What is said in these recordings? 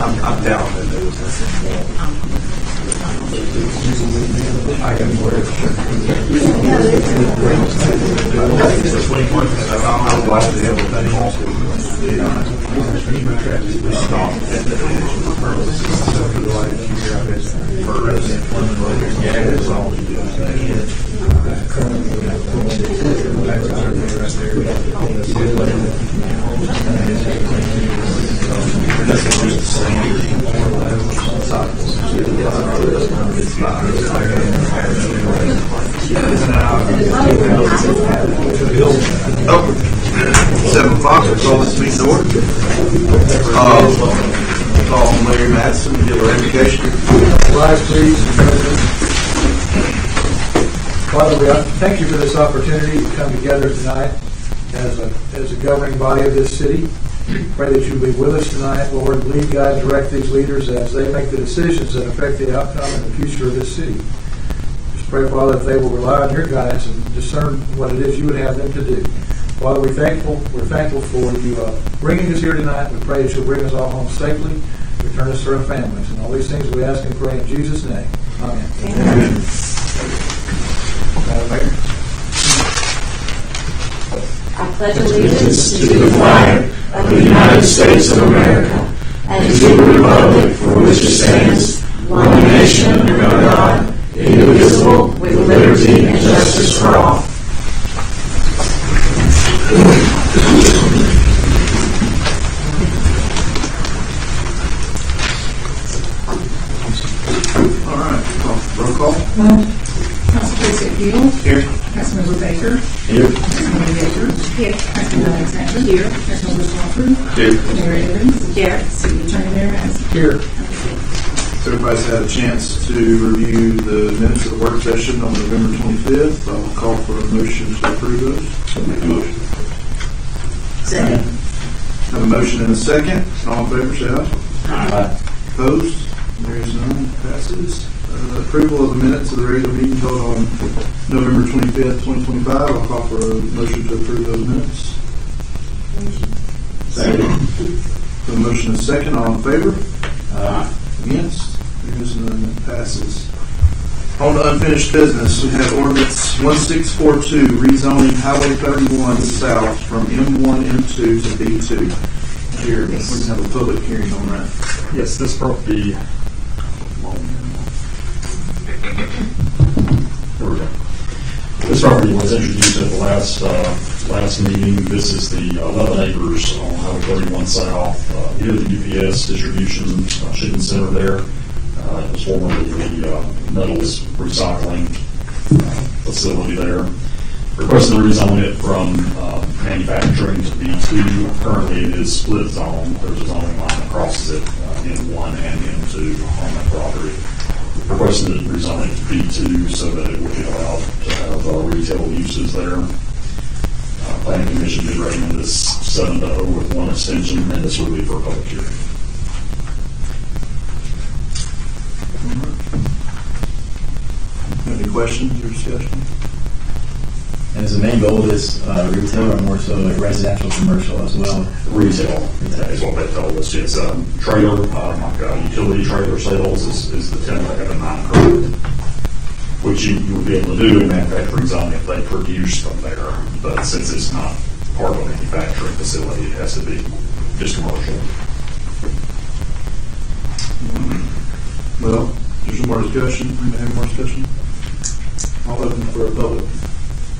I'm down in those. I can wear it. I'm glad to be able to stop at the for resident. Yeah, it's all we do. Oh, 7 o'clock, we'll call this meeting to order. Call Mayor Madison to give our invocation. Rise, please. Father, we thank you for this opportunity to come together tonight as a governing body of this city. Pray that you will be with us tonight, Lord. Lead, guide, direct these leaders as they make the decisions that affect the outcome and the future of this city. Just pray, Father, that they will rely on your guidance and discern what it is you would have them to do. Father, we're thankful for you bringing us here tonight. We pray that you'll bring us all home safely, return us to our families. And all these things we ask and pray in Jesus' name. Amen. Amen. I pledge allegiance to the flag of the United States of America and to the republic for which it stands, one nation under God, indivisible, with liberty and justice for all. All right, roll call. Council President Field. Here. Councilmember Baker. Here. Councilmember Baker. Here. Councilmember Alexander. Here. Councilmember Swafford. Here. Mayor Evans. Here. City Attorney Mayor Madison. Here. Everybody's had a chance to review the minutes of the work session on November 25th. I'll call for a motion to approve those. I'll make a motion. Second. Have a motion and a second. All in favor, say aye. Aye. Opposed? There is none. Passes. Approval of the minutes of the regular meeting held on November 25th, 2025. I'll call for a motion to approve those minutes. Second. A motion and a second. All in favor? Aye. Against? There is none. That passes. On to unfinished business, we have ordinance 1642, rezoning Highway 31 south from M1, M2 to B2. Here, we can have a public hearing on that. Yes, this property. There we go. This property was introduced at the last meeting. This is the 11 acres on Highway 31 south. Near the UPS distribution shipping center there. It was formerly the metals recycling facility there. Requesting to rezone it from manufacturing to B2. Currently it is split zone. There's a zoning line that crosses it in M1 and M2 on that property. Requesting to rezone it to B2 so that it would be allowed to have retail uses there. Planning Commission did recommend this 7-0 with one extension, and this would be for a public hearing. Any questions or discussion? And is the main goal of this retail or more so like residential, commercial as well? Retail is what they told us. It's trailer, utility trailer sales is the 10-11 code, which you would be able to do in manufacturing zone if they produce from there. But since it's not part of a manufacturing facility, it has to be just commercial. Well, there's some more discussion. Anybody have more discussion? I'll open for a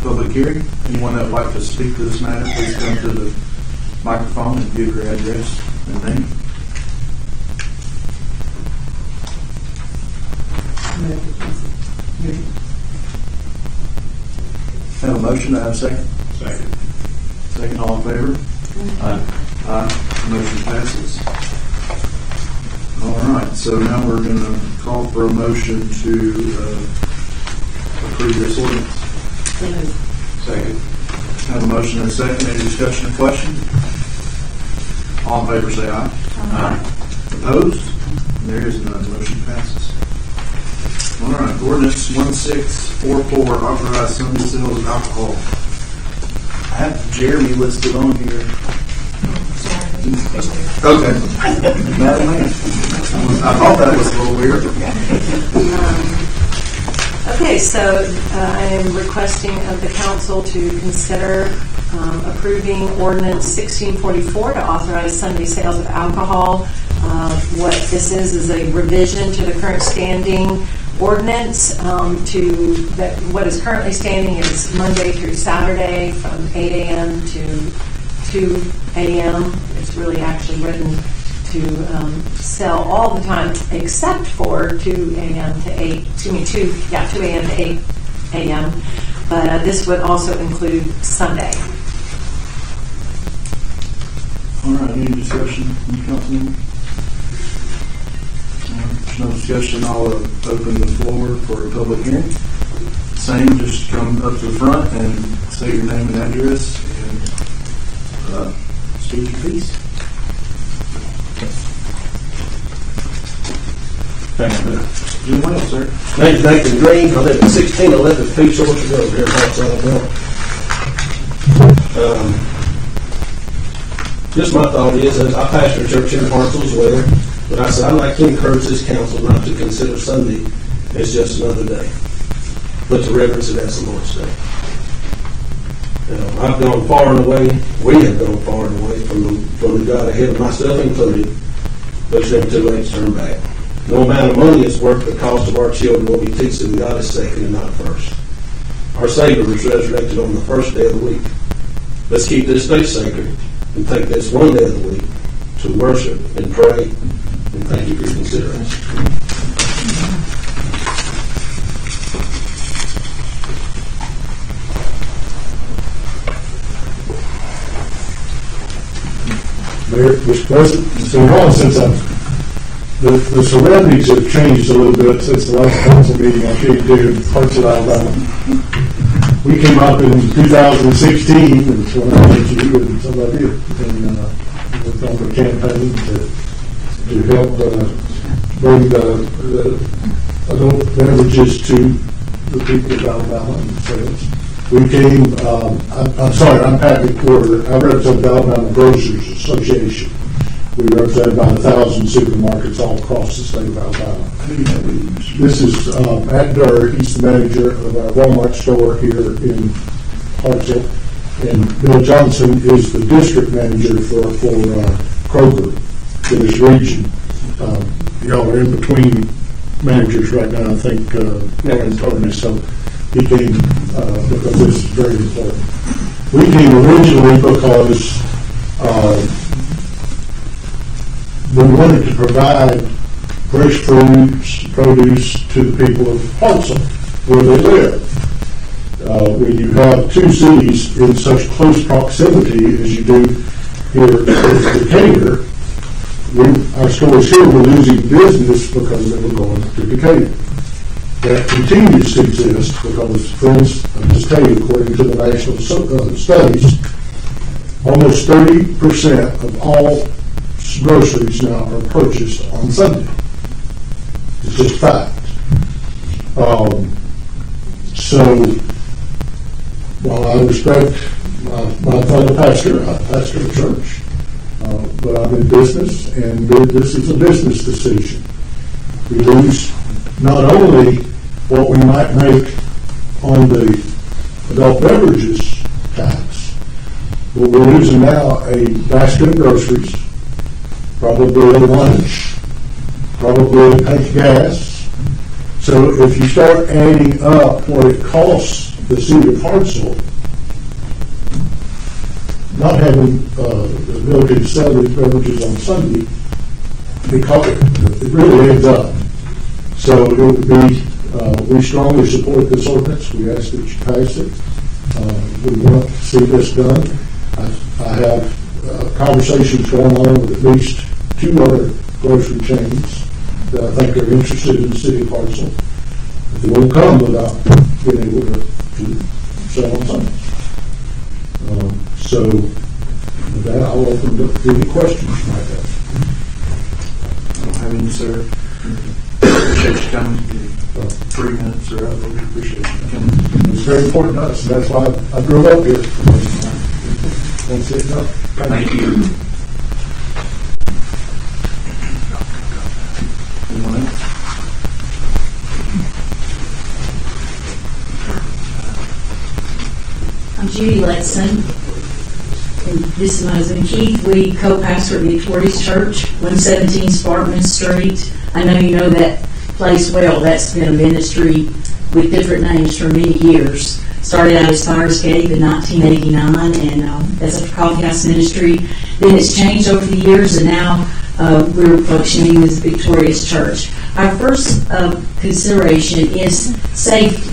public hearing. Anyone that would like to speak to this matter, please come to the microphone and give your address and name. Have a motion. I have a second. Second. All in favor? Aye. Aye. Motion passes. All right. So now we're going to call for a motion to approve this ordinance. Second. Have a motion and a second. Any discussion or question? All in favor say aye. Aye. Opposed? There is none. Motion passes. All right. Ordinance 1644, authorized Sunday sales of alcohol. I have Jeremy listed on here. Okay. Madam Mayor. I thought that was a little weird. Okay, so I am requesting of the council to consider approving ordinance 1644 to authorize Sunday sales of alcohol. What this is a revision to the current standing ordinance. What is currently standing is Monday through Saturday from 8 a.m. to 2 a.m. It's really actually written to sell all the time except for 2 a.m. to 8. 2 a.m. to 8 a.m. But this would also include Sunday. All right, any discussion from the council member? There's no discussion. I'll open the floor for a public hearing. Same, just come up to the front and say your name and address and state your piece. Jim Wales, sir. Name's Nathan Green. I live at 1611 Peach Orchard Road here in Hartselle, Alabama. Just my thought is, as I pastor a church in Hartselle as well, but I said I'd like to encourage this council not to consider Sunday as just another day, but to reverence it as the Lord's Day. I've gone far and away, we have gone far and away from the God ahead of myself included, but it's never too late to turn back. No amount of money is worth the cost of our children when we teach them God is second and not first. Our Savior was resurrected on the first day of the week. Let's keep this day sacred and take this one day of the week to worship and pray. And thank you for your consideration. Mayor, Mr. President, so in all sense, the surroundings have changed a little bit since the last council meeting I came to in Hartselle, Alabama. We came up in 2016, and it's when I met you and somebody, and worked on the campaign to help bring the adult beverages to the people of Alabama and sales. We came, I'm sorry, I'm Patrick Porter. I represent the Alabama Grocers Association. We represent about 1,000 supermarkets all across the state of Alabama. This is Matt Durr. He's the manager of our Walmart store here in Hartselle. And Bill Johnson is the district manager for Kroger for this region. Y'all are in between managers right now, I think, and Tony, so he came because this is very important. We came originally because we wanted to provide fresh produce to the people of Hartselle, where they live. When you have two cities in such close proximity as you do here in Decatur, our stores here were losing business because they were going to Decatur. That continues to exist because, friends, I'll just tell you, according to the national studies, almost 30% of all groceries now are purchased on Sunday. It's just fact. So, while I respect my fellow pastor, I pastor a church, but I'm in business, and this is a business decision. We lose not only what we might make on the adult beverages tax, but we're losing now a basket of groceries, probably a lunch, probably a tank of gas. So if you start adding up what it costs the city of Hartselle, not having the ability to sell these beverages on Sunday, because it really adds up. So it would be, we strongly support this ordinance. We ask that you pass it. We want to see this done. I have conversations going on with at least 2 other grocery chains that I think are interested in the city of Hartselle. They won't come without being able to sell on Sundays. So with that, I'll open it up to any questions you might have. I don't have any, sir. Appreciate you coming. 3 minutes or other. We appreciate you coming. It's very important to us, and that's why I grew up here. That's it. No. Thank you. Judy Letson. And this is my husband Keith. We co-pastor at Victoria's Church, 117 Sparkman Street. I know you know that place well. That's been a ministry with different names for many years. Started out as Fire Escape in 1989 and as a coffee house ministry. Then it's changed over the years, and now we're functioning as Victoria's Church. Our first consideration is safety.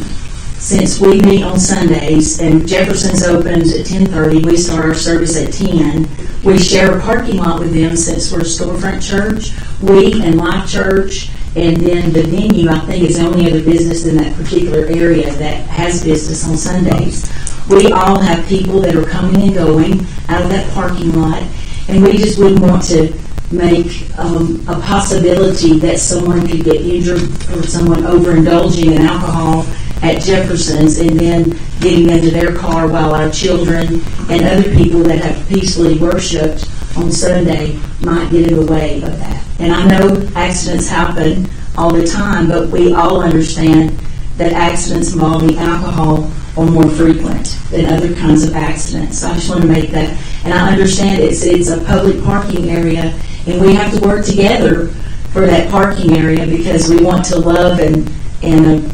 Since we meet on Sundays and Jefferson's opens at 10:30, we start our service at 10. We share a parking lot with them since we're a storefront church. We and Life Church, and then the venue, I think, is the only other business in that particular area that has business on Sundays. We all have people that are coming and going out of that parking lot, and we just wouldn't want to make a possibility that someone could get injured or someone overindulging in alcohol at Jefferson's and then getting into their car while our children and other people that have peacefully worshiped on Sunday might get in the way of that. And I know accidents happen all the time, but we all understand that accidents involving alcohol are more frequent than other kinds of accidents. So I just want to make that. And I understand it's a public parking area, and we have to work together for that parking area because we want to love and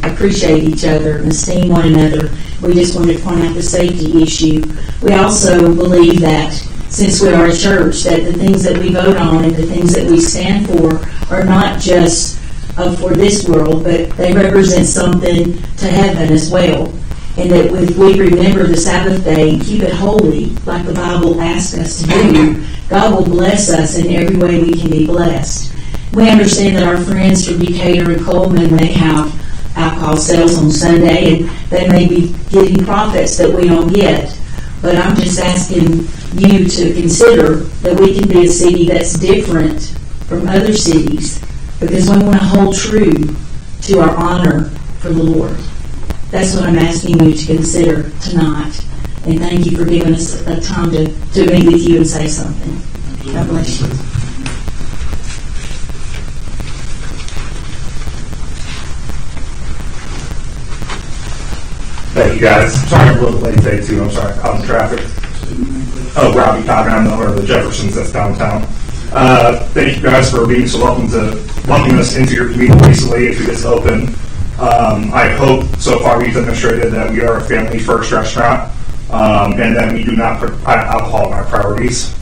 appreciate each other and esteem one another. We just wanted to point out the safety issue. We also believe that since we are a church, that the things that we vote on and the things that we stand for are not just for this world, but they represent something to heaven as well. And that if we remember the Sabbath day and keep it holy, like the Bible asks us to do, God will bless us in every way we can be blessed. We understand that our friends from Decatur and Coleman may have alcohol sales on Sunday, and they may be getting profits that we don't get. But I'm just asking you to consider that we can be a city that's different from other cities because we want to hold true to our honor for the Lord. That's what I'm asking you to consider tonight. And thank you for giving us a time to meet with you and say something. God bless you. Thank you, guys. Sorry I'm a little late today, too. I'm sorry. I'm in traffic. Oh, Robbie Cobb, I'm the owner of the Jefferson's that's downtown. Thank you, guys, for being so welcoming us into your community recently as we just opened. I hope so far we've demonstrated that we are a family-first restaurant and that we do not put alcohol in our priorities.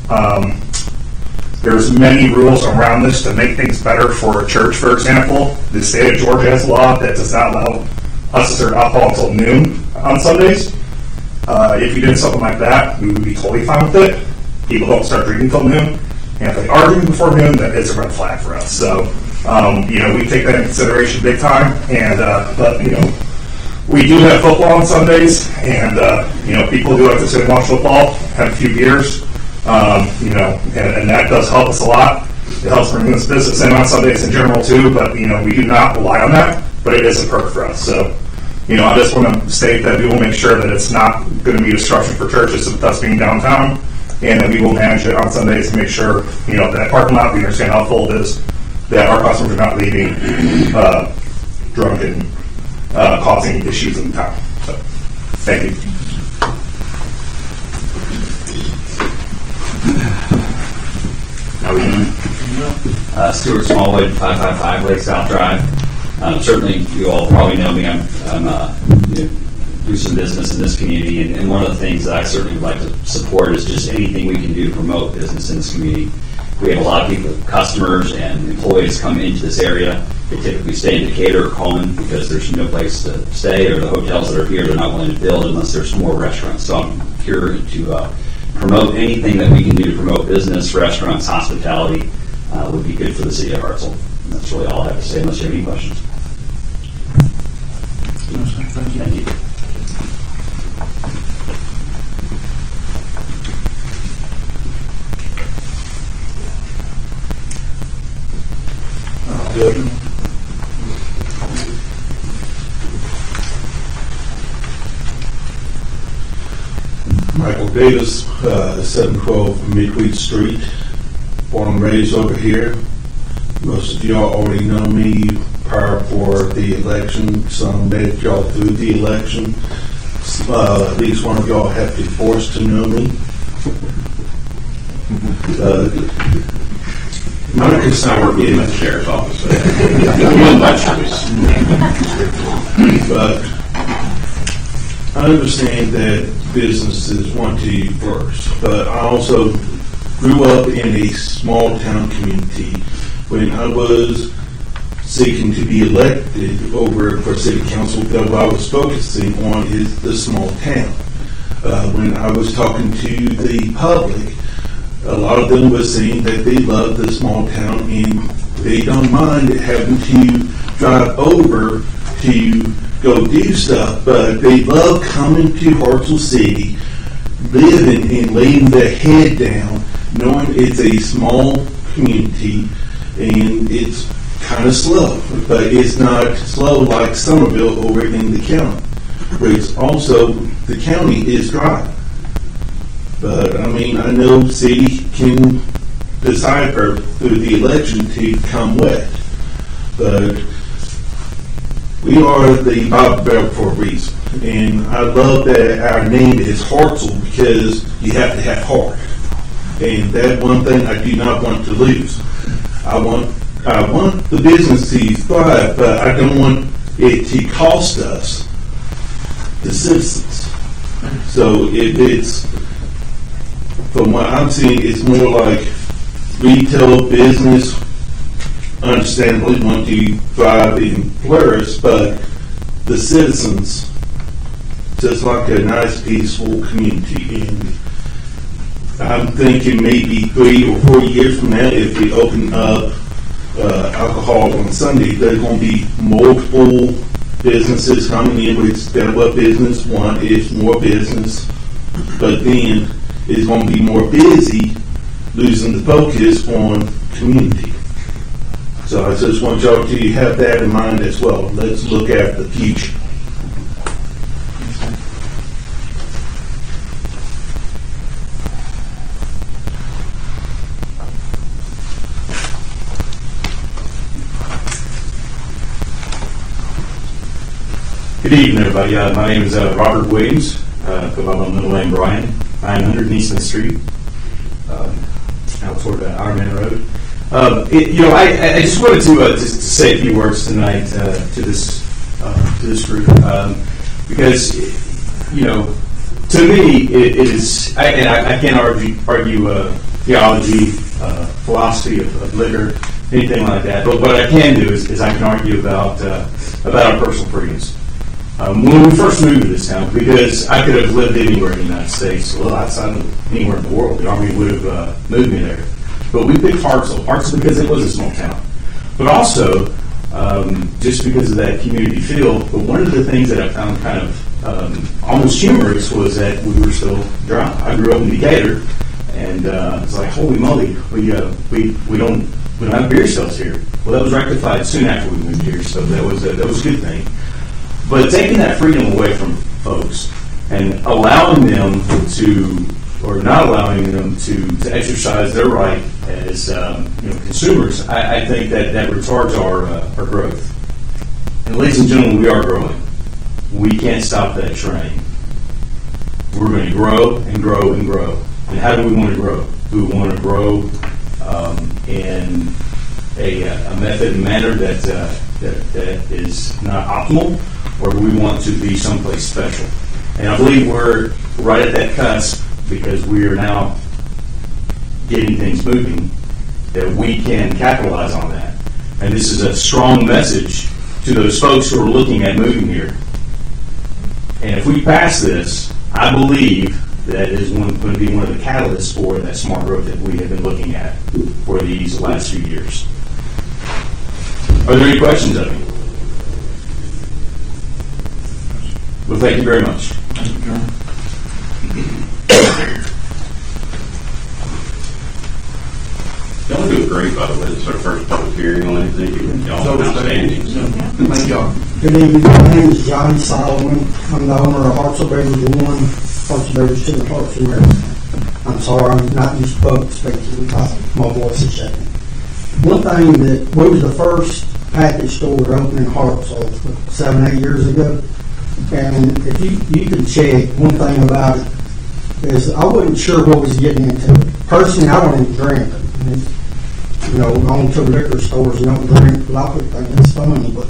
There's many rules around this to make things better for a church, for example. The state of Georgia has a law that does not allow us to serve alcohol until noon on Sundays. If we did something like that, we would be totally fine with it. People don't start drinking until noon. And if they are drinking before noon, that is a red flag for us. So, we take that into consideration big time. And, but we do have football on Sundays. And, people who like to sit and watch football have a few beers. And that does help us a lot. It helps bring this business in on Sundays in general too. But, we do not rely on that. But it is a perk for us. So, I just want to state that we will make sure that it's not going to be a disruption for churches with us being downtown, and that we will manage it on Sundays to make sure, that parking lot, we understand how full it is, that our customers are not leaving drunk and causing issues in the town. So, thank you. How are we doing? Stuart Smallwood, 555 Lake South Drive. Certainly, you all probably know me. I'm do some business in this community, and one of the things that I certainly would like to support is just anything we can do to promote business in this community. We have a lot of people, customers and employees come into this area. They typically stay in Decatur or Coleman because there's no place to stay, or the hotels that are here they're not willing to build unless there's more restaurants. So I'm here to promote anything that we can do to promote business, restaurants, hospitality would be good for the city of Hartselle. And that's really all I have to say unless you have any questions. Thank you. Good. Michael Davis, 712 Midwheat Street, born and raised over here. Most of y'all already know me prior for the election. Some made y'all through the election. at least one of y'all have been forced to know me. Monica's not working in the sheriff's office. One by choice. But I understand that businesses want to flourish, but I also grew up in a small town community. When I was seeking to be elected over for city council, what I was focusing on is the small town. When I was talking to the public, a lot of them were saying that they love the small town and they don't mind having to drive over to go do stuff, but they love coming to Hartselle City, living and laying their head down, knowing it's a small community and it's kind of slow, but it's not slow like Somerville over in the county, where it's also the county is dry. But I mean, I know city can decipher through the election to come wet, but we are the Bible Belt for a reason, and I love that our name is Hartselle because you have to have heart, and that one thing I do not want to lose. I want the business to thrive, but I don't want it to cost us, the citizens. So if it's, from what I'm seeing, it's more like retail business, understandably want to thrive and flourish, but the citizens just like a nice, peaceful community. And I'm thinking maybe 3 or 4 years from now, if we open up alcohol on Sunday, there's going to be multiple businesses coming in, which that's what business want is more business, but then it's going to be more busy, losing the focus on community. So I just want y'all to have that in mind as well. Let's look at the future. Good evening, everybody. My name is Robert Williams. Go by my middle name, Brian. I'm 100 Eastman Street, out toward Ironman Road. I just wanted to say a few words tonight to this group because to me it is, I can't argue theology, philosophy of liquor, anything like that. But what I can do is I can argue about our personal freedoms. When we first moved to this town, because I could have lived anywhere in the United States, well, outside of anywhere in the world, the Army would have moved me there. But we picked Hartselle because it was a small town. But also, just because of that community feel, but one of the things that I found kind of almost humorous was that we were still dry. I grew up in Decatur, and it's like, holy moly, we don't have beer sales here. Well, that was rectified soon after we moved here, so that was a good thing. But taking that freedom away from folks and allowing them to, or not allowing them to exercise their right as consumers, I think that retards our growth. And ladies and gentlemen, we are growing. We can't stop that train. We're going to grow and grow and grow. And how do we want to grow? Do we want to grow in a method and manner that is not optimal, or do we want to be someplace special? And I believe we're right at that cusp because we are now getting things moving, that we can capitalize on that. And this is a strong message to those folks who are looking at moving here. And if we pass this, I believe that is going to be one of the catalysts for that smart growth that we have been looking at for these last few years. Are there any questions of me? Well, thank you very much. Y'all do great, by the way. This is our first public hearing on anything. Y'all are outstanding. Thank y'all. Good evening. My name is John Solomon. I'm the owner of Hartselle Beverage 1, Hartselle Beverage 2, and Hartselle America. I'm sorry, I'm not used to speaking. My voice is shaking. One thing that we was the first package store to open in Hartselle 7-8 years ago. And if you can check, one thing about it is I wasn't sure what was getting into. Personally, I don't even drink it. You know, going to liquor stores and don't drink, a lot of people think that's funny, but,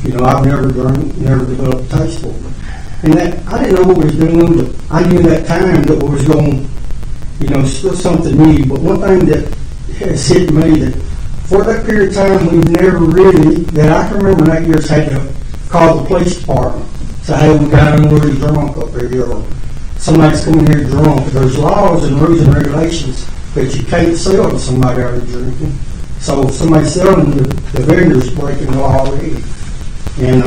you know, I've never drank, never developed a taste for it. And that, I didn't know what we was doing, but I knew that time that we was going, you know, something new. But one thing that has hit me that for that period of time, we've never really, that I can remember in 8 years, had to call the police department. Say, hey, we got him really drunk up here, or somebody's coming here drunk. There's laws and rules and regulations that you can't sell to somebody already drinking. So if somebody's selling, the vendor's breaking the law already. And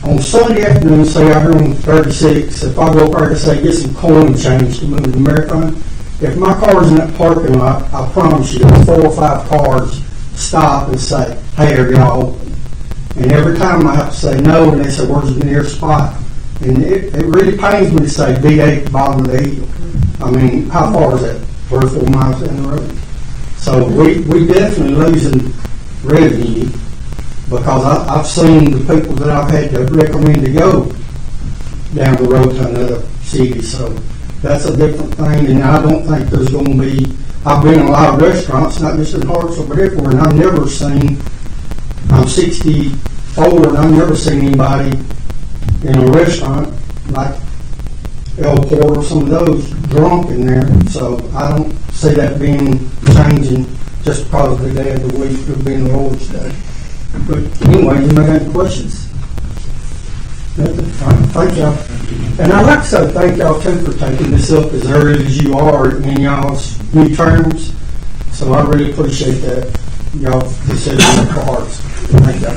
on Sunday afternoon, say out here on 36, if I go up there to say get some coin change to move to the Marathon, if my car's in that parking lot, I promise you, there's 4 or 5 cars stop and say, hey, are y'all open? And every time I have to say no, and they say, where's the nearest spot? And it really pains me to say B8 at the bottom of the hill. I mean, how far is that? 3 or 4 miles down the road. So we definitely losing revenue because I've seen the people that I've had to recommend to go down the road to another city. So that's a different thing, and I don't think there's going to be. I've been in a lot of restaurants, not just in Hartselle, but everywhere, and I've never seen. I'm 64, and I've never seen anybody in a restaurant like El Port or some of those drunk in there. So I don't see that being changing just because of the day of the week of being the Lord's Day. But anyway, you may have any questions. Thank y'all. And I'd like to say thank y'all too for taking this up as early as you are in y'all's new terms. So I really appreciate that. Y'all consider it for hearts. Thank y'all.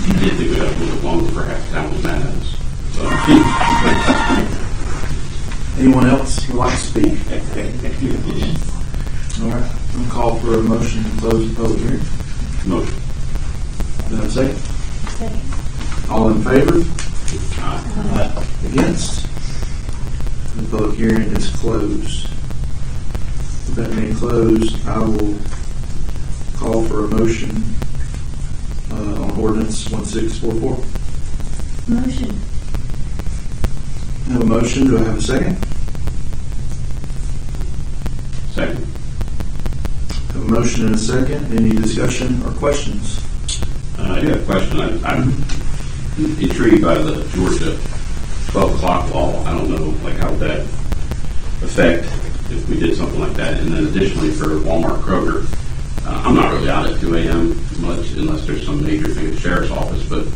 You did do it up a little longer, perhaps, down with that. Anyone else who would like to speak? All right, I'm going to call for a motion to close the public hearing. Motion. Do I have a second? All in favor? Against? The public hearing is closed. With that being closed, I will call for a motion on ordinance 1644. Motion. I have a motion. Do I have a second? Second. I have a motion and a second. Any discussion or questions? I do have a question. I'm intrigued by the Georgia 12 o'clock law. I don't know, like, how would that affect if we did something like that? And then additionally for Walmart Kroger, I'm not really out at 2 a.m. much unless there's some major thing at the sheriff's office, but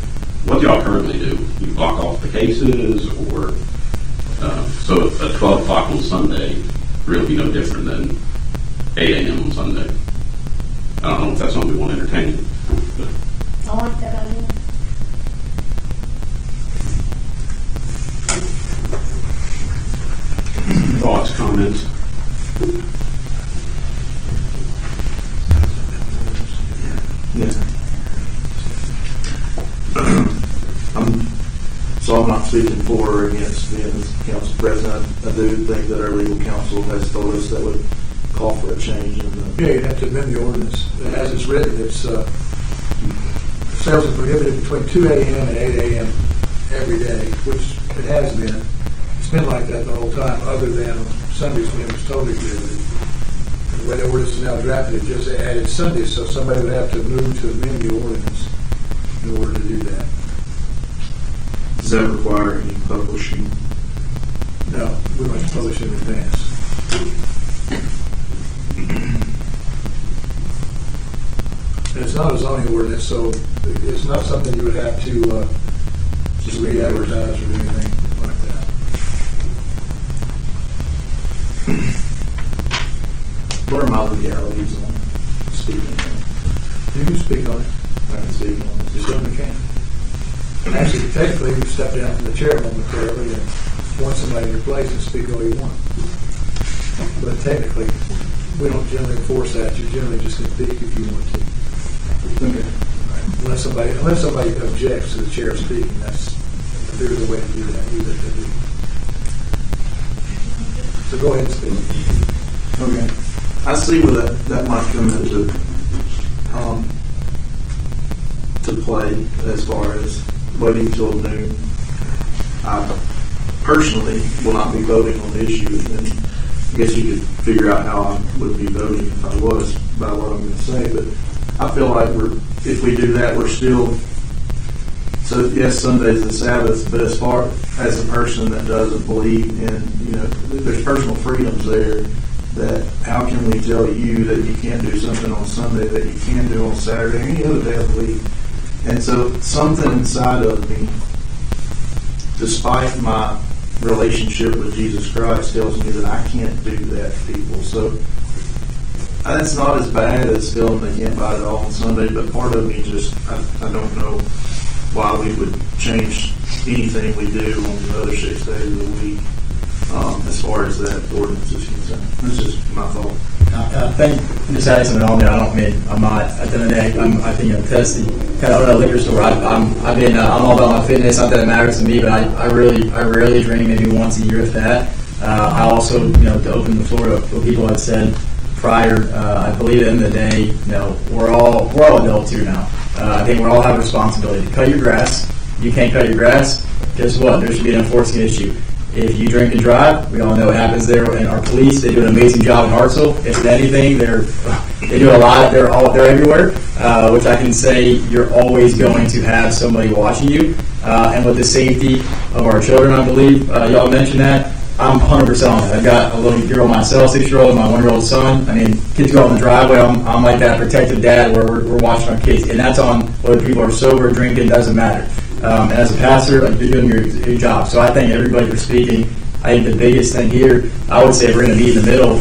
what do y'all currently do? You block off the cases, or so at 12 o'clock on Sunday really be no different than 8 a.m. on Sunday? I don't know if that's something we want to entertain. But I like that idea. thoughts, comments? So I'm not speaking for or against being the council president. I do think that our legal counsel has told us that would call for a change in the. Yeah, you'd have to amend the ordinance. As it's written, it's sales are prohibited between 2 a.m. and 8 a.m. every day, which it has been. It's been like that the whole time, other than Sundays when it was totally prohibited. The way the ordinance is now drafted, it just added Sundays, so somebody would have to move to amend the ordinance in order to do that. Does that require any publishing? No, we must publish in advance. And it's not a zoning ordinance, so it's not something you would have to just re-advertise or anything like that. What are my legalities on speaking? You can speak on it. I can speak on it. You certainly can. Actually, technically, you step down from the chair momentarily and want somebody in your place and speak all you want. But technically, we don't generally enforce that. You generally just can speak if you want to. Okay. Right. Unless somebody objects to the chair speaking, there's a way to do that. So go ahead and speak. Okay. I see where that might come into. play as far as waiting till noon. I personally will not be voting on the issue, and I guess you could figure out how I would be voting if I was by what I'm going to say. But I feel like if we do that, we're still. So yes, Sunday's the Sabbath, but as far as a person that doesn't believe in, there's personal freedoms there. That how can we tell you that you can't do something on Sunday that you can do on Saturday or any other day of the week? And so something inside of me, despite my relationship with Jesus Christ, tells me that I can't do that to people. So that's not as bad as feeling they can't buy it all on Sunday, but part of me just, I don't know why we would change anything we do on the other 6 days of the week as far as that ordinance is concerned. That's just my thought. I think, just adding something on there, I'm not, at the end of the day, I think testing, kind of own a liquor store. I'm all about my fitness, not that it matters to me, but I rarely drink, maybe once a year if that. I also, to open the floor to what people had said prior, I believe at the end of the day, we're all adults here now. I think we all have a responsibility to cut your grass. You can't cut your grass, guess what? There should be an enforcement issue. If you drink and drive, we all know what happens there. And our police, they do an amazing job in Hartselle. If anything, they do a lot. They're everywhere, which I can say you're always going to have somebody watching you. And with the safety of our children, I believe y'all mentioned that. I'm 100% on it. I've got a little girl myself, 6-year-old, and my 1-year-old son. I mean, kids go out in the driveway. I'm like that protective dad where we're watching our kids, and that's on whether people are sober, drinking, doesn't matter. And as a pastor, you're doing your job. So I thank everybody for speaking. I think the biggest thing here, I would say if we're going to meet in the middle,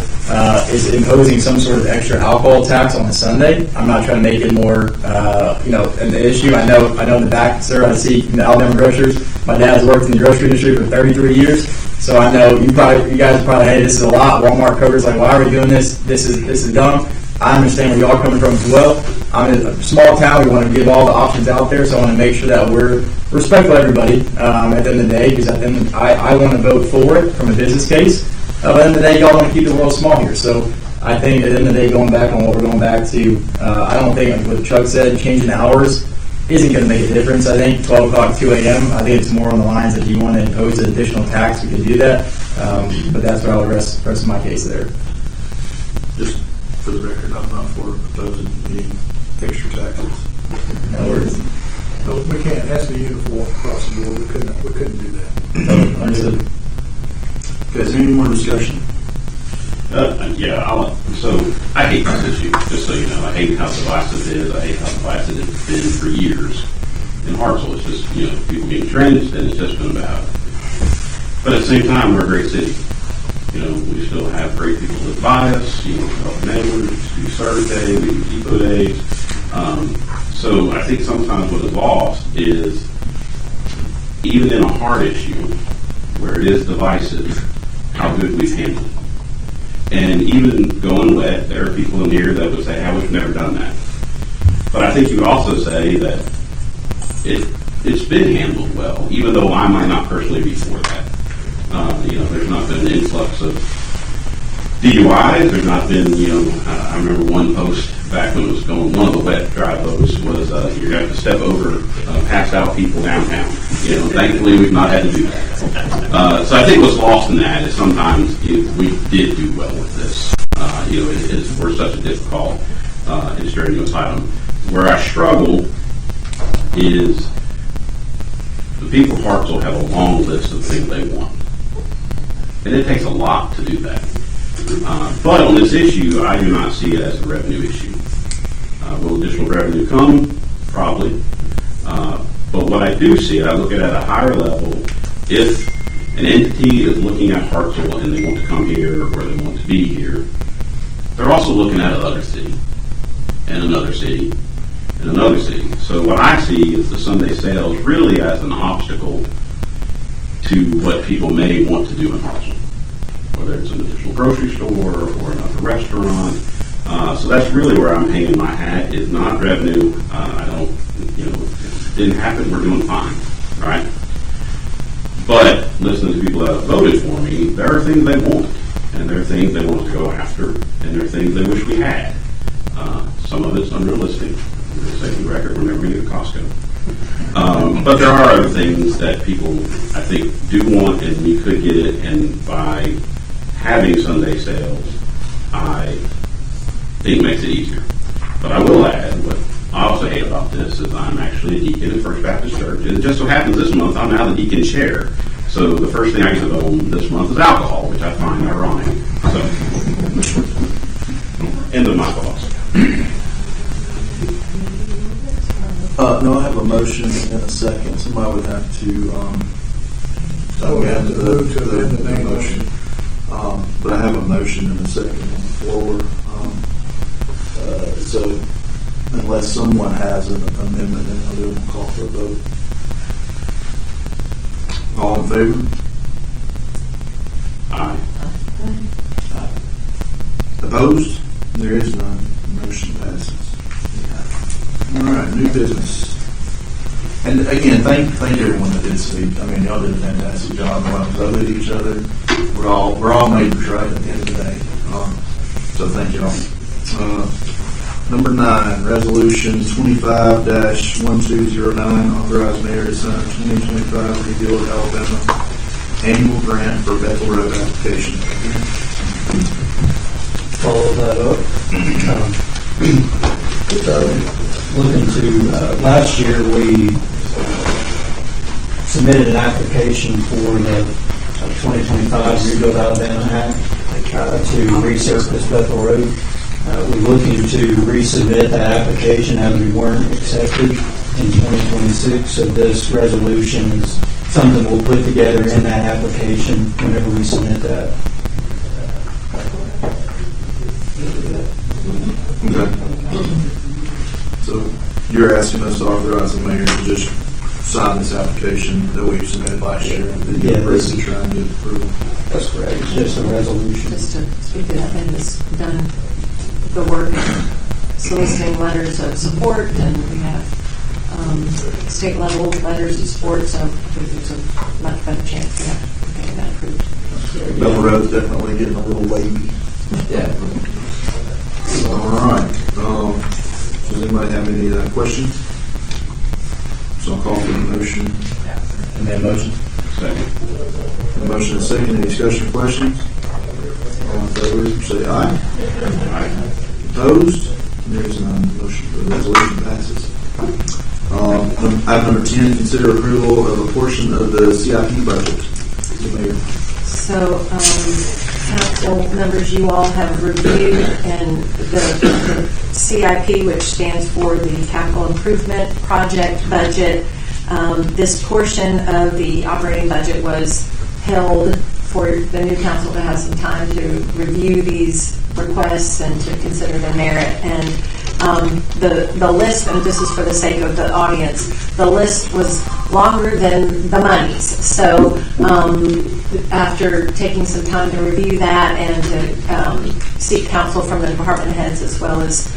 is imposing some sort of extra alcohol tax on a Sunday. I'm not trying to make it more, an issue. I know in the back, sir, I see in the Alabama grocers. My dad has worked in the grocery industry for 33 years. So I know you guys are probably, hey, this is a lot. Walmart covers like, why are we doing this? This is dumb. I understand where y'all coming from as well. I'm in a small town. We want to give all the options out there, so I want to make sure that we're respectful of everybody at the end of the day, because I want to vote for it from a business case. But at the end of the day, y'all want to keep the world small here. So I think at the end of the day, going back on what we're going back to, I don't think, like what Chuck said, changing hours isn't going to make a difference. I think 12 o'clock, 2 a.m., I think it's more on the lines that if you want to impose an additional tax, we can do that. But that's where I'll rest my case there. Just for the record, I'm not for proposing any extra taxes. No worries. No, we can't. It has to be uniform across the board. We couldn't do that. Understood. Okay, is there any more discussion? So I hate this issue, just so you know. I hate how divisive it is. I hate how divisive it's been for years. In Hartselle, it's just, people get entrenched, and it's just been bad. But at the same time, we're a great city. We still have great people that buy us, help neighbors, do service day, we do depot days. So I think sometimes what is lost is, even in a hard issue, where it is divisive, how good we've handled it. And even going wet, there are people in here that would say, hey, we've never done that. But I think you also say that it's been handled well, even though I might not personally be for that. There's not been an influx of DUIs. There's not been, I remember one post back when it was going, one of the wet dry posts was, you're going to have to step over passed out people downtown. Thankfully we've not had to do that. So I think what's lost in that is sometimes we did do well with this. We're such a difficult and strenuous item. Where I struggle is the people of Hartselle have a long list of things they want. And it takes a lot to do that. But on this issue, I do not see it as a revenue issue. Will additional revenue come? Probably. But what I do see, I look at a higher level, if an entity is looking at Hartselle and they want to come here or they want to be here, they're also looking at another city, and another city, and another city. So what I see is the Sunday sales really as an obstacle to what people may want to do in Hartselle, whether it's an additional grocery store or another restaurant. So that's really where I'm hanging my hat, is not revenue. I don't, if it didn't happen, we're doing fine, right? But listening to people that have voted for me, there are things they want, and there are things they want to go after, and there are things they wish we had. Some of it's unrealistic, safety record whenever we get a Costco. But there are other things that people, I think, do want, and you could get it, and by having Sunday sales, I think makes it easier. But I will add, what I also hate about this is I'm actually a deacon at First Baptist Church, and it just so happens this month I'm now the deacon chair. So the first thing I get to vote on this month is alcohol, which I find ironic. So, end of my thoughts. No, I have a motion and a second. Somebody would have to, We have to move to amend the main motion. But I have a motion and a second on the floor. So unless someone has an amendment, then I'll do a call for a vote. All in favor? Aye. Opposed? There is none. Motion passes. All right, new business. And again, thank everyone that did speak. I mean, y'all did a fantastic job. We with each other. We're all neighbors, right? At the end of the day. So thank y'all. Number 9, Resolution 25-1209, authorize mayor to sign 2025 Rebuild Alabama annual grant for Bethel Road application. Follow that up. Looking to last year, we submitted an application for the 2025 Rebuild Alabama Act to resurface Bethel Road. We're looking to resubmit that application as we weren't accepted in 2026. So this resolution is something we'll put together in that application whenever we submit that. Okay. So you're asking us to authorize the mayor to just sign this application that we submitted last year and then you're ready to try and get approval? That's correct. It's just a resolution. Just to speak to that, and has done the work of soliciting letters of support, and we have state level letters of support, so there's a much better chance of getting that approved. Bethel Road's definitely getting a little wavy. Yeah. All right. Does anybody have any questions? So I'll call for the motion. And that motion. Second. The motion is second. Any discussion or questions? All in favor, say aye. Aye. Opposed? There is none. Motion for the resolution passes. Item number 10, consider approval of a portion of the CIP budget. The mayor. So, council members, you all have reviewed and the CIP, which stands for the Capital Improvement Project Budget. This portion of the operating budget was held for the new council to have some time to review these requests and to consider their merit. And the list, and this is for the sake of the audience, the list was longer than the monies. So after taking some time to review that and to seek counsel from the department heads as well as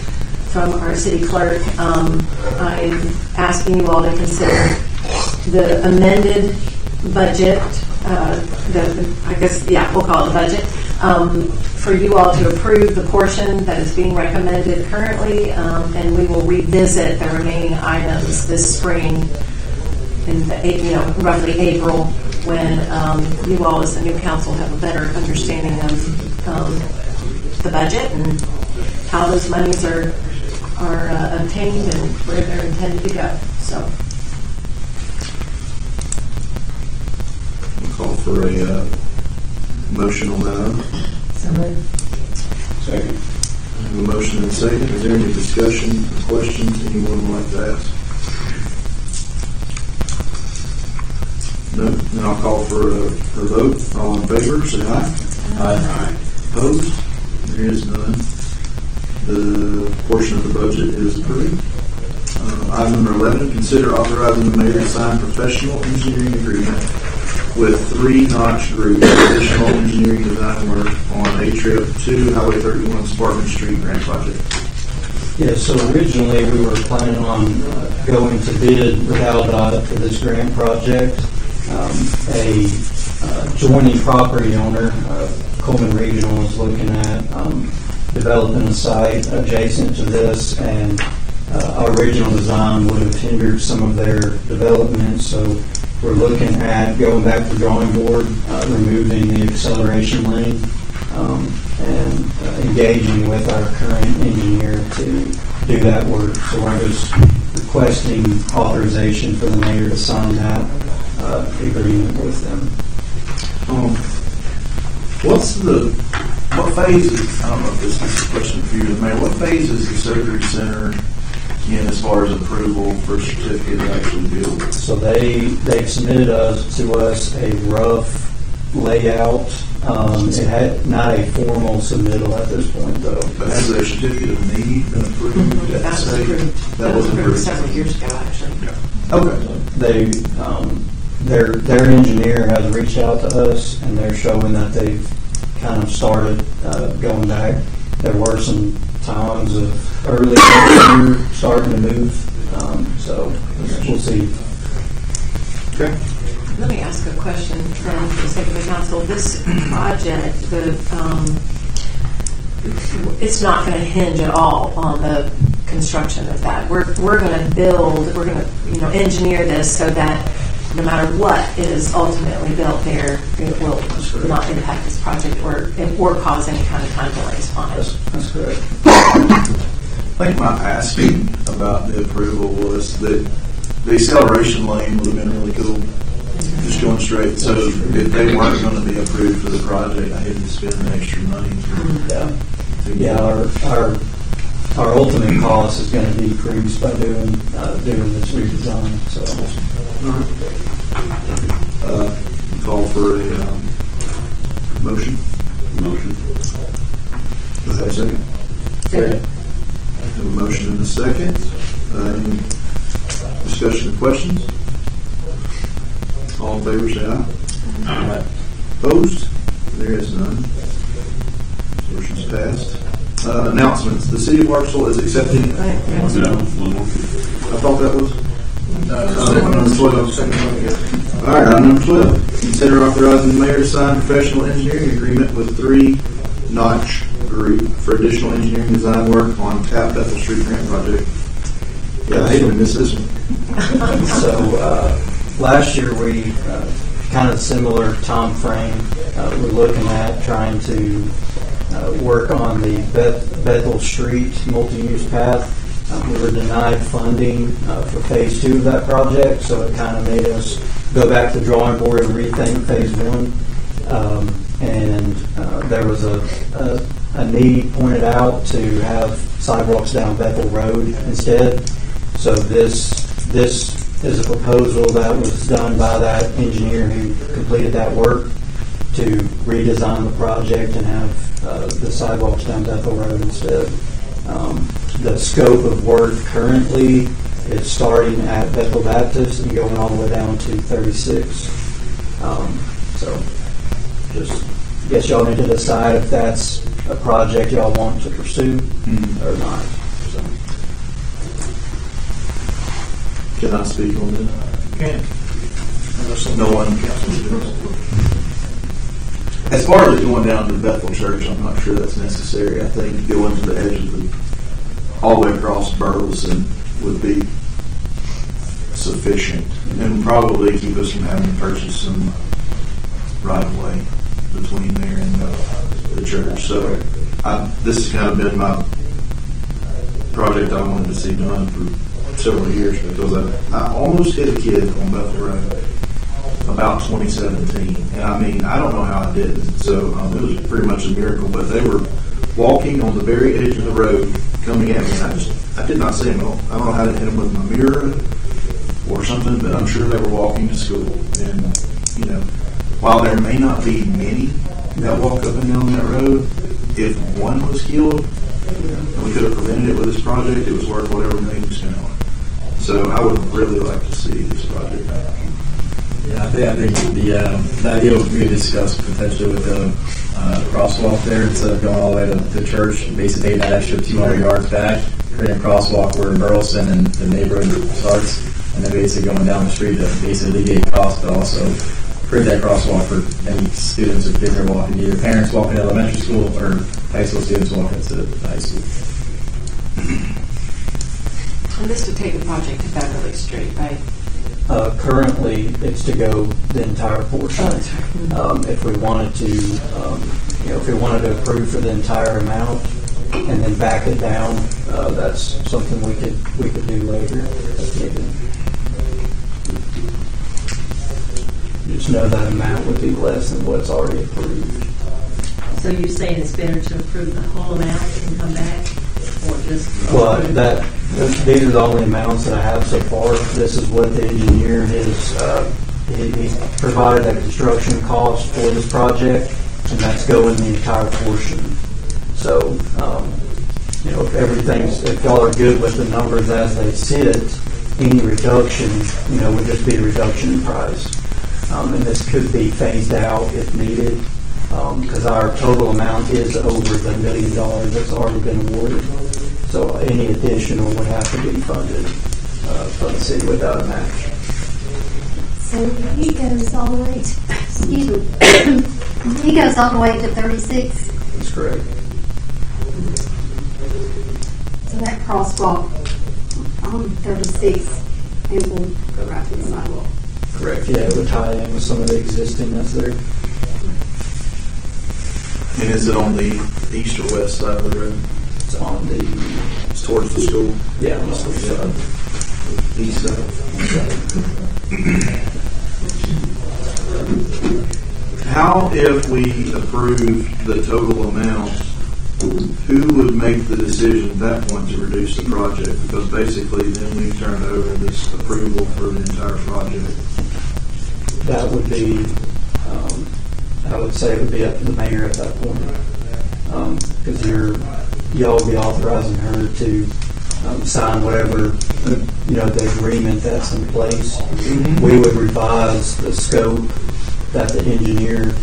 from our city clerk, I'm asking you all to consider the amended budget, we'll call it the budget, for you all to approve the portion that is being recommended currently, and we will revisit the remaining items this spring in roughly April, when you all as the new council have a better understanding of the budget and how those monies are obtained and where they're intended to go. So I'll call for a motion on that. Second. I have a motion and a second. Is there any discussion or questions anyone would like to ask? No? Then I'll call for a vote. All in favor, say aye. Aye. Opposed? There is none. The portion of the budget is approved. Item number 11, consider authorizing the mayor to sign professional engineering agreement with 3-Notch Group for additional engineering design work on a trip to Highway 31 Spartan Street grant project. Yeah, so originally we were planning on going to bid with AlDOT for this grant project. A joining property owner, Coleman Regional, is looking at developing a site adjacent to this, and our original design would have hindered some of their development, so we're looking at going back to the drawing board, removing the acceleration lane, and engaging with our current engineer to do that work. So we're just requesting authorization for the mayor to sign that agreement with them. What phase is, I don't know if this is a question for you, the mayor, what phase is the surgery center in as far as approval for certificate to actually build? So they've submitted to us a rough layout. It had not a formal submittal at this point, though. But has their certificate of need been approved? That was approved. That was approved several years ago, actually. Okay. Their engineer has reached out to us, and they're showing that they've kind of started going back. There were some times of early next year starting to move, so we'll see. Okay. Let me ask a question then for the sake of the council. This project, it's not going to hinge at all on the construction of that. We're going to build, we're going to engineer this so that no matter what is ultimately built there, it will not impact this project or cause any kind of time delays on it. That's correct. I think my asking about the approval was that the acceleration lane would have been really cool. Just going straight. So if they weren't going to be approved for the project, I had to spend the extra money. Our ultimate cost is going to decrease by doing this redesign. So, call for a motion. Do I have a second? Second. I have a motion and a second. Any discussion or questions? All in favor, say aye. Aye. Opposed? There is none. Motion's passed. Announcements. The city of Hartselle is accepting. I thought that was. Number 12. All right, number 12. Consider authorizing the mayor to sign professional engineering agreement with 3 Notch Group for additional engineering design work on TAP Bethel Street Grant Project. Yeah, I hate to miss this one. So last year we kind of similar time frame. We're looking at trying to work on the Bethel Street multi-use path. We were denied funding for phase 2 of that project, so it kind of made us go back to the drawing board and rethink phase 1. And there was a need pointed out to have sidewalks down Bethel Road instead. So this is a proposal that was done by that engineer who completed that work to redesign the project and have the sidewalks down Bethel Road instead. The scope of work currently is starting at Bethel Baptist and going all the way down to 36. So just guess y'all need to decide if that's a project y'all want to pursue or not. So. Can I speak on this? Can. No one can. As far as going down to the Bethel Church, I'm not sure that's necessary. I think going to the edge of all the way across Burleson would be sufficient and probably keep us from having to purchase some right of way between there and the church. So this has kind of been my project I wanted to see done for several years because I almost hit a kid on Bethel Road about 2017, and I mean, I don't know how I did it, so it was pretty much a miracle, but they were walking on the very edge of the road coming at me, and I did not see them. I don't know how to hit them with my mirror or something, but I'm sure they were walking to school, and while there may not be many that walk up and down that road, if one was killed, and we could have prevented it with this project, it was worth whatever money we spent on it. So I would really like to see this project happen. Yeah, I think the idea we discussed potentially with the crosswalk there instead of going all the way to the church, basically taking that extra 200 yards back, creating a crosswalk where Burleson and the neighborhood starts, and then basically going down the street to basically alleviate cost, but also create that crosswalk for any students or kids that are walking, either parents walking to elementary school or high school students walking to high school. this to take the project to Beverly Street, right? Currently, it's to go the entire portion. Oh, that's right. If we wanted to, if we wanted to approve for the entire amount and then back it down, that's something we could do later if needed. Just know that amount would be less than what's already approved. So you're saying it's better to approve the whole amount and come back, or just? Well, these are the only amounts that I have so far. This is what the engineer has, he provided a construction cost for this project, and that's going the entire portion. So, if y'all are good with the numbers as they sit, any reduction, would just be a reduction in price. And this could be phased out if needed, because our total amount is over the $1 million that's already been awarded. So any additional would have to be funded from the city without a match. So he goes all the way to, excuse me, he goes all the way to 36. That's correct. So that crosswalk on 36, it will go right to the sidewalk. Correct. Yeah, it would tie in with some of the existing that's there. And is it on the east or west side of the road? It's on It's towards the school? on the school side. East side. How, if we approve the total amount, who would make the decision at that point to reduce the project? Because basically then we turn over this approval for the entire project. That would be, I would say it would be up to the mayor at that point. Because y'all would be authorizing her to sign whatever, the agreement that's in place. Mm-hmm. We would revise the scope that the engineer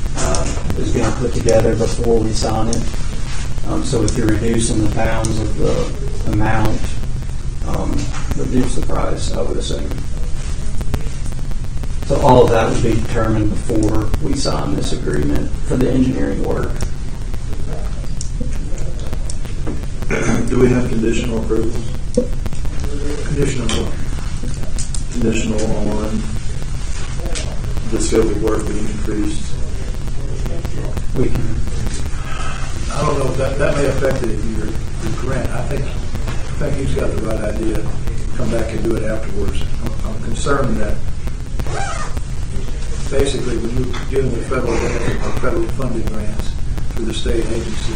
is going to put together before we sign it. So if you're reducing the bounds of the amount, reduce the price, I would assume. So all of that would be determined before we sign this agreement for the engineering work. Do we have conditional approvals? Conditional. Conditional on the scope of work being increased. We can. I don't know, that may affect your grant. I think he's got the right idea. Come back and do it afterwards. I'm concerned that basically when you're dealing with federal grants or federal funding grants through the state agency,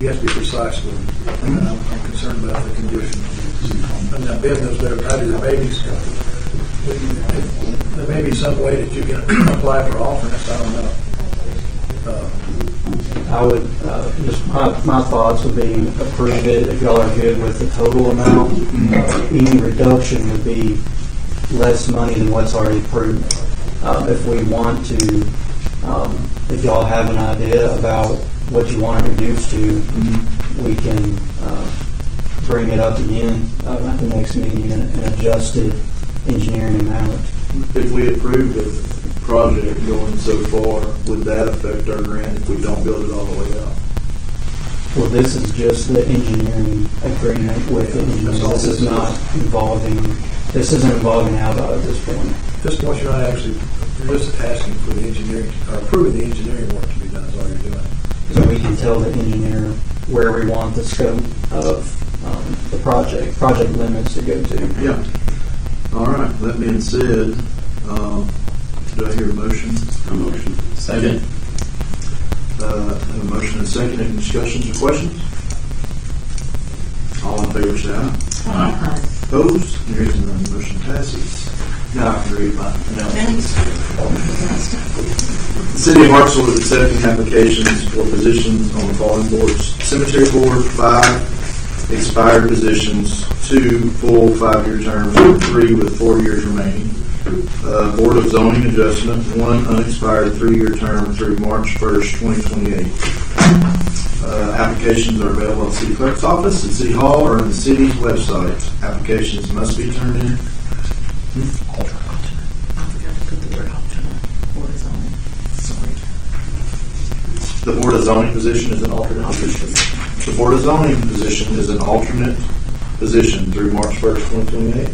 you have to be precise with them. And I'm concerned about the conditions. And now Ben knows better than I do. There may be some way that you can apply for alternates. I don't know. I would, just my thoughts would be approve it if y'all are good with the total amount. Any reduction would be less money than what's already approved. If we want to, if y'all have an idea about what you want to reduce to, we can bring it up again at the next meeting and adjusted engineering amount. If we approve the project going so far, would that affect our grant if we don't build it all the way out? Well, this is just the engineering agreement with the engineers. This isn't involving ALDOT at this point. At this point, you're not actually, you're just asking for the engineering, or approving the engineering work to be done is all you're doing. So we can tell the engineer where we want the scope of the project limits to go to. Yeah. All right. That being said, do I hear a motion? A motion. Second. A motion and a second. Any discussions or questions? All in favor say aye. Aye. Opposed? There is none. Motion passes. Now I can read my announcements. The City of Hartselle is accepting applications for positions on the following boards: Cemetery Board, 5 expired positions, 2 full 5-year terms, 3 with 4 years remaining. Board of Zoning Adjustment, 1 unexpired 3-year term through March 1st, 2028. Applications are available at the City Clerk's office, at City Hall, or on the city's website. Applications must be turned in. The Board of Zoning position is an alternate position. The Board of Zoning position is an alternate position through March 1st, 2028?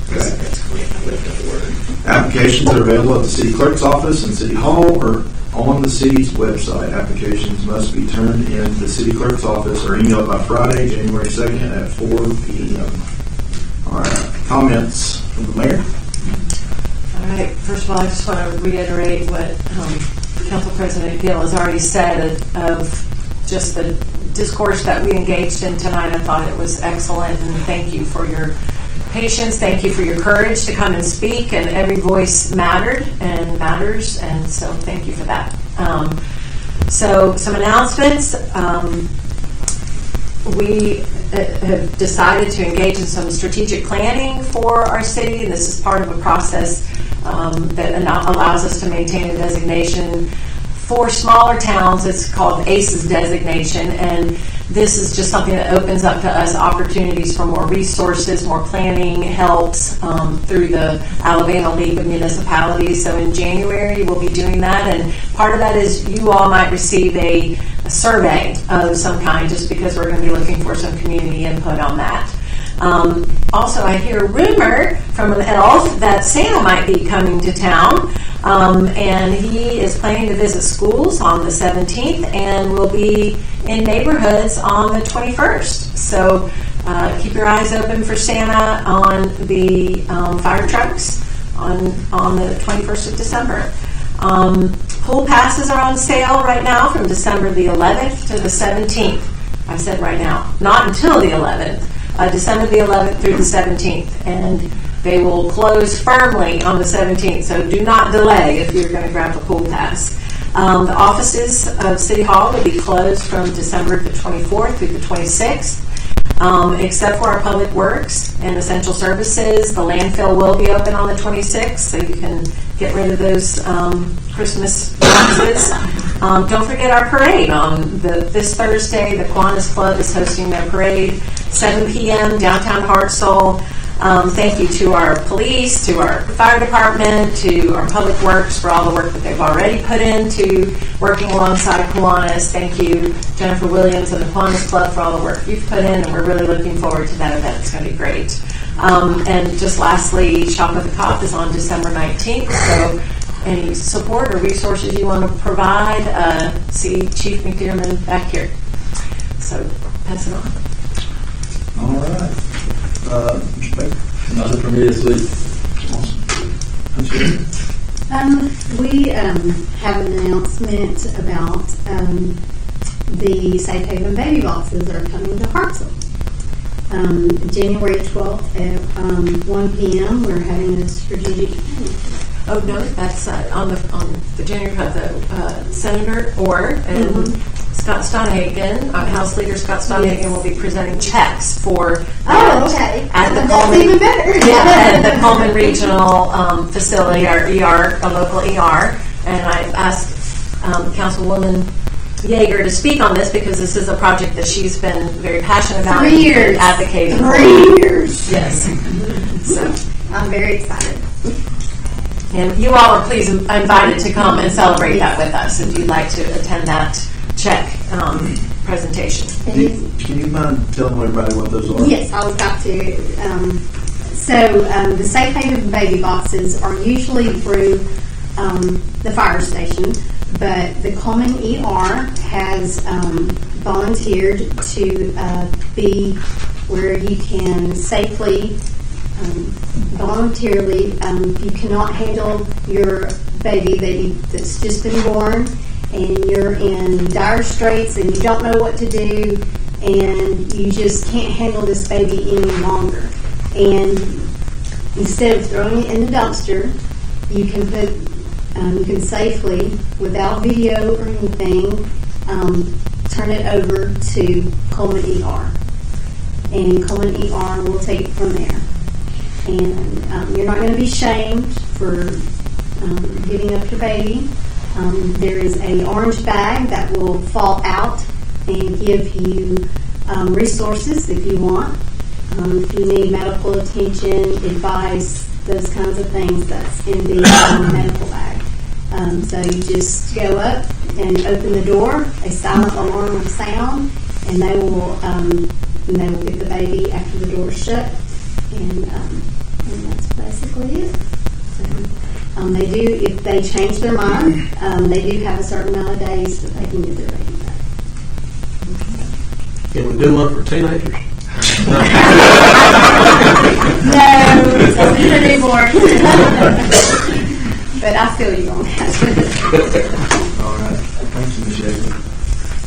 Okay. That's correct. I left out the word. Applications are available at the city clerk's office and city hall or on the city's website. Applications must be turned in the city clerk's office or emailed by Friday, January 2nd at 4 p.m. All right. Comments from the mayor? All right. First of all, I just want to reiterate what Council President Gill has already said of just the discourse that we engaged in tonight. I thought it was excellent, and thank you for your patience. Thank you for your courage to come and speak, and every voice mattered and matters, and so thank you for that. So some announcements. We have decided to engage in some strategic planning for our city, and this is part of a process that allows us to maintain a designation for smaller towns. It's called ACES designation, and this is just something that opens up to us opportunities for more resources, more planning, helps through the Alabama League of Municipalities. So in January, we'll be doing that, and part of that is you all might receive a survey of some kind, just because we're going to be looking for some community input on that. Also, I hear a rumor from an elf that Santa might be coming to town, and he is planning to visit schools on the 17th and will be in neighborhoods on the 21st. So keep your eyes open for Santa on the fire trucks on the 21st of December. Pool passes are on sale right now from December the 11th to the 17th. I said right now, not until the 11th. December the 11th through the 17th, and they will close firmly on the 17th, so do not delay if you're going to grab a pool pass. The offices of City Hall will be closed from December the 24th through the 26th, except for our public works and essential services. The landfill will be open on the 26th, so you can get rid of those Christmas boxes. Don't forget our parade on this Thursday. The Kiwanis Club is hosting their parade, 7 p.m. downtown Hartselle. Thank you to our police, to our fire department, to our public works for all the work that they've already put into working alongside Kiwanis. Thank you, Jennifer Williams and the Kiwanis Club, for all the work you've put in, and we're really looking forward to that event. It's going to be great. And just lastly, Shop at the Cop is on December 19th, so any support or resources you want to provide, see Chief McDearman back here. So pass it on. All right. Mr. Baker? Nothing for me this week. We have an announcement about the Safe Haven baby boxes that are coming to Hartselle. January 12th at 1 p.m. we're having a strategic planning. Oh no, that's on the January Senator Orr and Scott Stonehagen, House Leader Scott Stonehagen, will be presenting checks for okay. At the That's Coleman, even better. at the Coleman Regional facility, our ER, a local ER, and I asked Councilwoman Yeager to speak on this because this is a project that she's been very passionate about 3 years. and advocating for. 3 years. Yes. So I'm very excited. And you all are please invited to come and celebrate that with us if you'd like to attend that check presentation. Can you mind telling everybody what those are? Yes, I was about to. The Safe Haven baby boxes are usually through the fire station, but the Coleman ER has volunteered to be where you can safely, voluntarily, you cannot handle your baby that's just been born, and you're in dire straits and you don't know what to do, and you just can't handle this baby any longer. And instead of throwing it in the dumpster, you can put, you can safely, without video or anything, turn it over to Coleman ER, and Coleman ER will take it from there. And you're not going to be shamed for giving up your baby. There is an orange bag that will fall out and give you resources if you want. If you need medical attention, advice, those kinds of things, that's in the medical bag. So you just go up and open the door, a silent alarm will sound, and they will and they will get the baby after the door's shut. And that's basically it. So, they do, if they change their mind, they do have a certain amount of days that they can get their baby back. Can we do one for teenagers? No, don't need anymore. But I feel you on that. All right. Thank you, Ms. Yeager.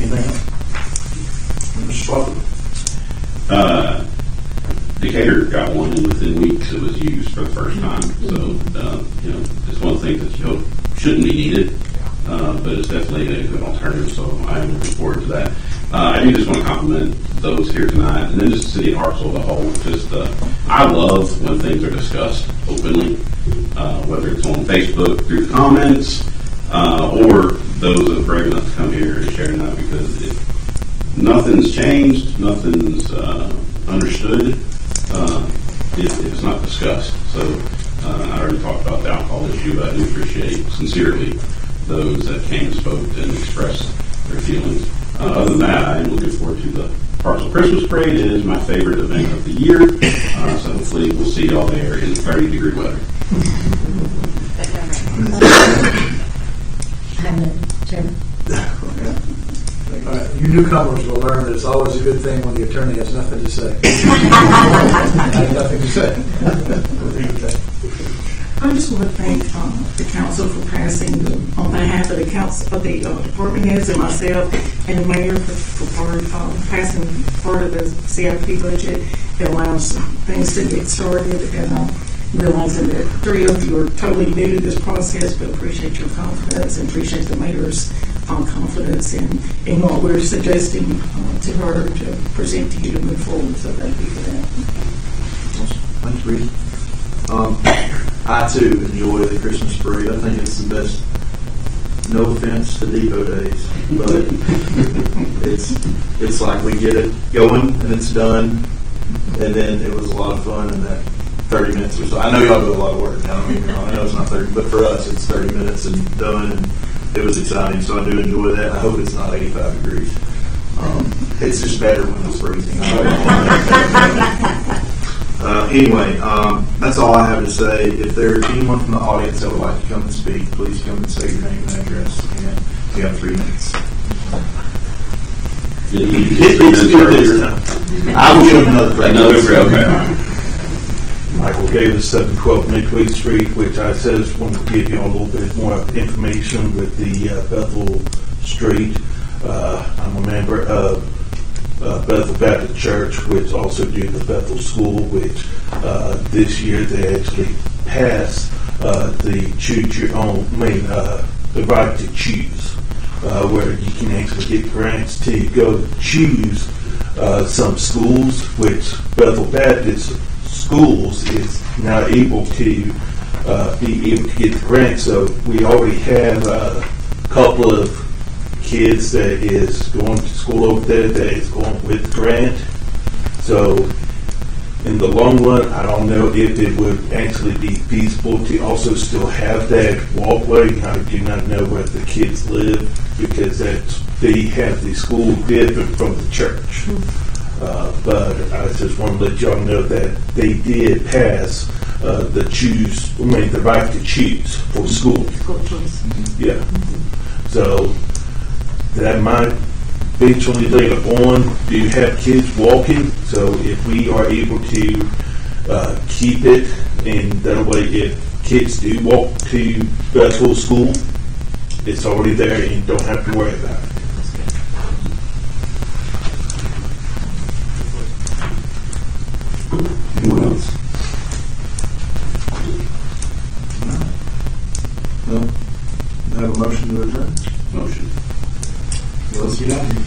Anything else? Mr. Swallow? Decatur got one, and within weeks it was used for the first time. So, it's one of the things that you hope shouldn't be needed, but it's definitely a good alternative. So I'm looking forward to that. I do just want to compliment those here tonight, and then just the city of Hartselle as a whole. Just, I love when things are discussed openly, whether it's on Facebook through the comments, or those that are brave enough to come here and share that, because nothing's changed, nothing's understood if it's not discussed. So I already talked about the alcohol issue, but I do appreciate sincerely those that came and spoke and expressed their feelings. Other than that, I am looking forward to the Hartselle Christmas Parade. It is my favorite event of the year, so hopefully we'll see y'all there in 30-degree weather. Chairman. All right, you newcomers will learn that it's always a good thing when the attorney has nothing to say. I have nothing to say. I just want to thank the council for passing, on behalf of the council, of the department heads and myself and the mayor for passing part of the CIP budget. It allows things to get started, and realizing that three of you are totally new to this process, but appreciate your confidence and appreciate the mayor's confidence in what we're suggesting to her to present to you to move forward. So thank you for that. Thanks, Reed. I too enjoy the Christmas parade. I think it's the best. No offense to Depot Days, but it's like we get it going and it's done, and then it was a lot of fun in that 30 minutes or so. I know y'all do a lot of work. I know it's not 30, but for us it's 30 minutes and done, and it was exciting. So I do enjoy that. I hope it's not 85 degrees. It's just better when it's freezing. Anyway, that's all I have to say. If there's anyone from the audience that would like to come and speak, please come and say your name and address. And we have 3 minutes. I will give another 3 minutes. Michael Davis, 712 Midway Street, which I says want to give you a little bit more information with the Bethel Street. I'm a member of Bethel Baptist Church, which also do the Bethel School, which this year they actually passed the choose your own, the right to choose, where you can actually get grants to go choose some schools, which Bethel Baptist Schools is now able to be able to get the grant. So we already have a couple of kids that is going to school over there that is going with the grant. So in the long run, I don't know if it would actually be feasible to also still have that walkway. I do not know where the kids live, because they have the school different from the church. But I just want to let y'all know that they did pass the right to choose for school. School choice. Yeah. So that might eventually later on do have kids walking. So if we are able to keep it, and that way if kids do walk to Bethel School, it's already there and you don't have to worry about it. Anyone else? No? I have a motion to adjourn. Motion. Let's get out of here.